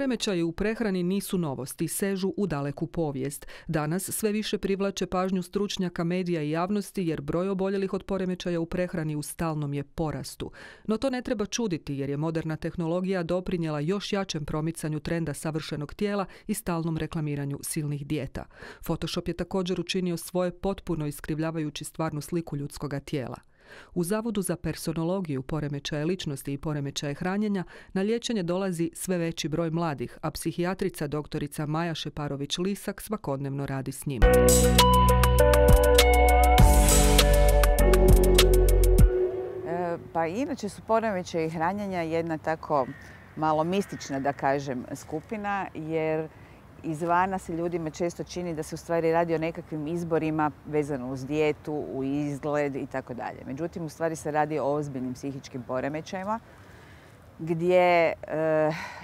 Poremećaji u prehrani nisu novost i sežu u daleku povijest. Danas sve više privlače pažnju stručnjaka, medija i javnosti jer broj oboljelih od poremećaja u prehrani u stalnom je porastu. No to ne treba čuditi jer je moderna tehnologija doprinijela još jačem promicanju trenda savršenog tijela i stalnom reklamiranju silnih dijeta. Photoshop je također učinio svoje potpuno iskrivljavajući stvarnu sliku ljudskoga tijela. U Zavodu za personologiju, poremećaje ličnosti i poremećaje hranjenja na liječenje dolazi sve veći broj mladih, a psihijatrica doktorica Maja Šeparović Lisak svakodnevno radi s njima. Pa inače su poremećaji hranjenja jedna tako malo mistična, da kažem, skupina, jer izvana se ljudima često čini da se u stvari radi o nekakvim izborima vezano uz dijetu, u izgled i tako dalje. Međutim, u stvari se radi o ozbiljnim psihičkim poremećajima gdje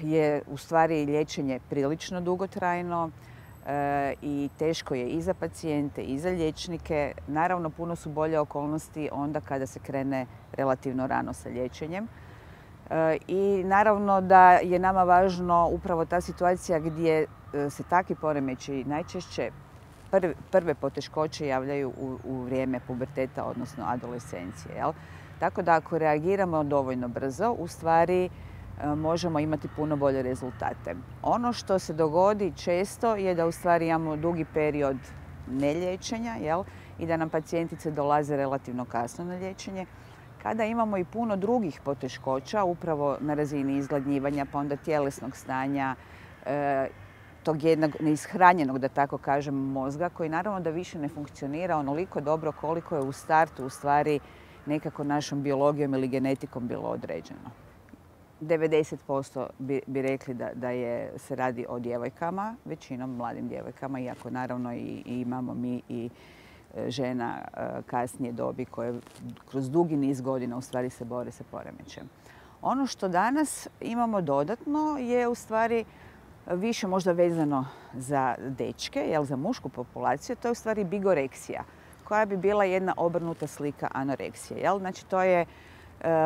je u stvari liječenje prilično dugotrajno i teško je i za pacijente i za liječnike. Naravno, puno su bolje okolnosti onda kada se krene relativno rano sa liječenjem. I naravno da je nama važno upravo ta situacija gdje se takvi poremećaji najčešće prve poteškoće javljaju u vrijeme puberteta, odnosno adolescencije. Jel? Tako da ako reagiramo dovoljno brzo, u stvari možemo imati puno bolje rezultate. Ono što se dogodi često je da u stvari imamo dugi period neliječenja, jel? I da nam pacijentice dolaze relativno kasno na liječenje. Kada imamo i puno drugih poteškoća, upravo na razini izgladnjivanja, pa onda tjelesnog stanja, tog jednog neishranjenog, da tako kažem, mozga, koji naravno da više ne funkcionira onoliko dobro koliko je u startu u stvari nekako našom biologijom ili genetikom bilo određeno. 90% bi rekli da se radi o djevojkama, većinom mladim djevojkama, iako naravno i imamo mi i žena kasnije dobi koje kroz dugi niz godina u stvari se bore sa poremećajem. Ono što danas imamo dodatno je u stvari više možda vezano za dečke, jel, za mušku populaciju, to je u stvari bigoreksija, koja bi bila jedna obrnuta slika anoreksije. Jel? Znači, to je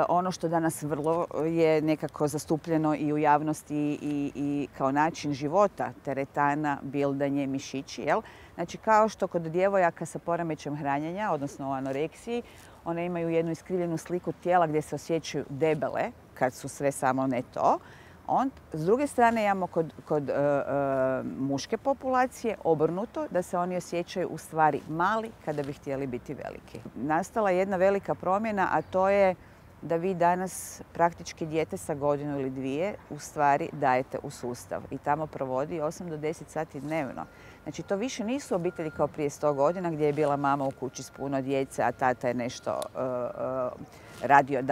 ono što danas vrlo je nekako zastupljeno i u javnosti i kao način života, teretana, bildanje, mišići. Jel? Znači, kao što kod djevojaka sa poremećajem hranjenja, odnosno u anoreksiji, one imaju jednu iskrivljenu sliku tijela gdje se osjećaju debele, kad su sve samo ne to. S druge strane imamo kod muške populacije obrnuto, da se oni osjećaju u stvari mali kada bi htjeli biti veliki. Nastala je jedna velika promjena, a to je da vi danas praktički dijete sa godinu ili dvije u stvari dajete u sustav i tamo provodi 8 do 10 sati dnevno. Znači, to više nisu obitelji kao prije 100 godina gdje je bila mama u kući s puno djece, a tata je nešto radio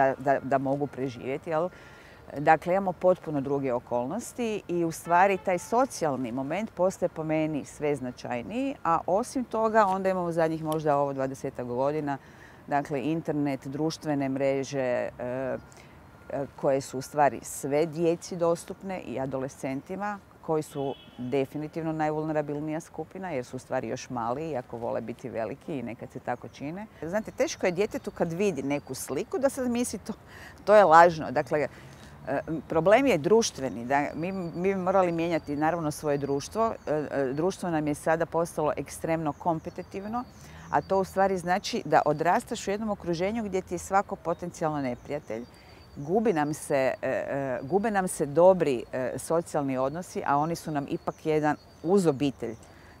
da mogu preživjeti. Jel? Dakle, imamo potpuno druge okolnosti i u stvari taj socijalni moment postaje po meni sve značajniji, a osim toga onda imamo zadnjih možda ovo 20 godina, dakle internet, društvene mreže koje su u stvari sve djeci dostupne i adolescentima koji su definitivno najvulnerabilnija skupina jer su u stvari još mali iako vole biti veliki i nekad se tako čine. Znate, teško je djetetu kad vidi neku sliku da sad misli to je lažno. Dakle, problem je društveni. Mi bi morali mijenjati naravno svoje društvo. Društvo nam je sada postalo ekstremno kompetitivno, a to u stvari znači da odrastaš u jednom okruženju gdje ti je svako potencijalno neprijatelj. Gube nam se dobri socijalni odnosi, a oni su nam ipak jedan uz obitelj.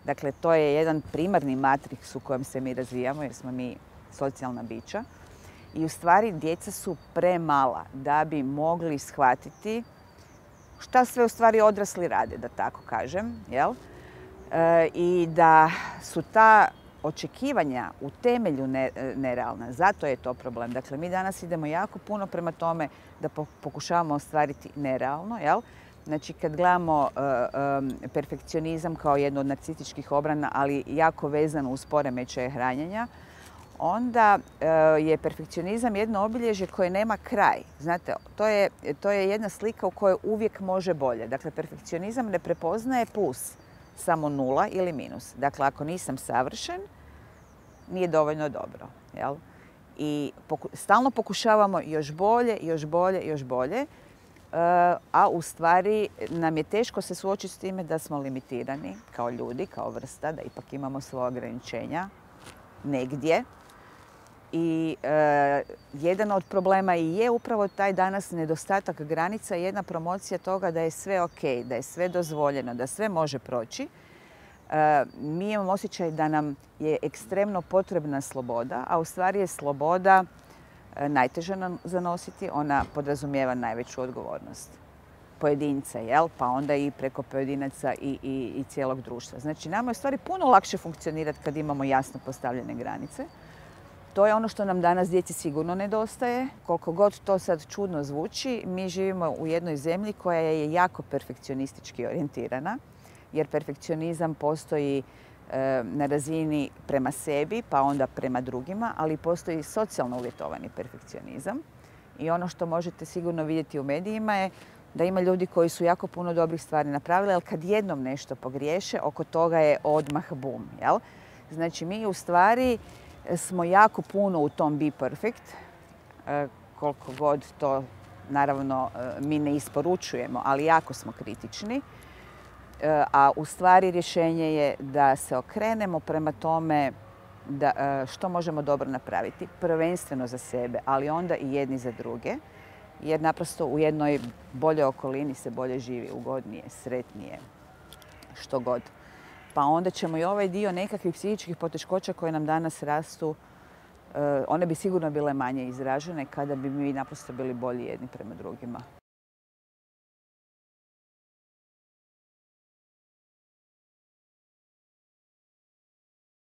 Dakle, to je jedan primarni matriks u kojem se mi razvijamo jer smo mi socijalna bića. I u stvari djeca su premala da bi mogli shvatiti šta sve u stvari odrasli rade, da tako kažem. Jel? I da su ta očekivanja u temelju nerealna. Zato je to problem. Dakle, mi danas idemo jako puno prema tome da pokušavamo ostvariti nerealno. Jel? Znači, kad gledamo perfekcionizam kao jednu od narcističkih obrana, ali jako vezano uz poremećaje hranjenja, onda je perfekcionizam jedno obilježje koje nema kraj. Znate, to je jedna slika u kojoj uvijek može bolje. Dakle, perfekcionizam ne prepoznaje plus, samo nula ili minus. Dakle, ako nisam savršen, nije dovoljno dobro. Jel? I stalno pokušavamo još bolje, još bolje, još bolje. a u stvari nam je teško se suočiti s time da smo limitirani kao ljudi, kao vrsta, da ipak imamo svoje ograničenja negdje. I jedan od problema i je upravo taj danas nedostatak granica, jedna promocija toga da je sve ok, da je sve dozvoljeno, da sve može proći. Mi imamo osjećaj da nam je ekstremno potrebna sloboda, a u stvari je sloboda najteža za nositi, ona podrazumijeva najveću odgovornost pojedinca, pa onda i preko pojedinaca i cijelog društva. Znači, nama je u stvari puno lakše funkcionirati kad imamo jasno postavljene granice. To je ono što nam danas djeci sigurno nedostaje. Koliko god to sad čudno zvuči, mi živimo u jednoj zemlji koja je jako perfekcionistički orijentirana, jer perfekcionizam postoji na razini prema sebi, pa onda prema drugima, ali postoji i socijalno uvjetovani perfekcionizam. I ono što možete sigurno vidjeti u medijima je da ima ljudi koji su jako puno dobrih stvari napravili, ali kad jednom nešto pogriješe, oko toga je odmah bum. Znači, mi u stvari smo jako puno u tom be perfect, koliko god to naravno mi ne isporučujemo, ali jako smo kritični. A u stvari rješenje je da se okrenemo prema tome što možemo dobro napraviti, prvenstveno za sebe, ali onda i jedni za druge, jer naprosto u jednoj boljoj okolini se bolje živi, ugodnije, sretnije, što god. Pa onda ćemo i ovaj dio nekakvih psihičkih poteškoća koje nam danas rastu, one bi sigurno bile manje izražene kada bi mi naprosto bili bolji jedni prema drugima.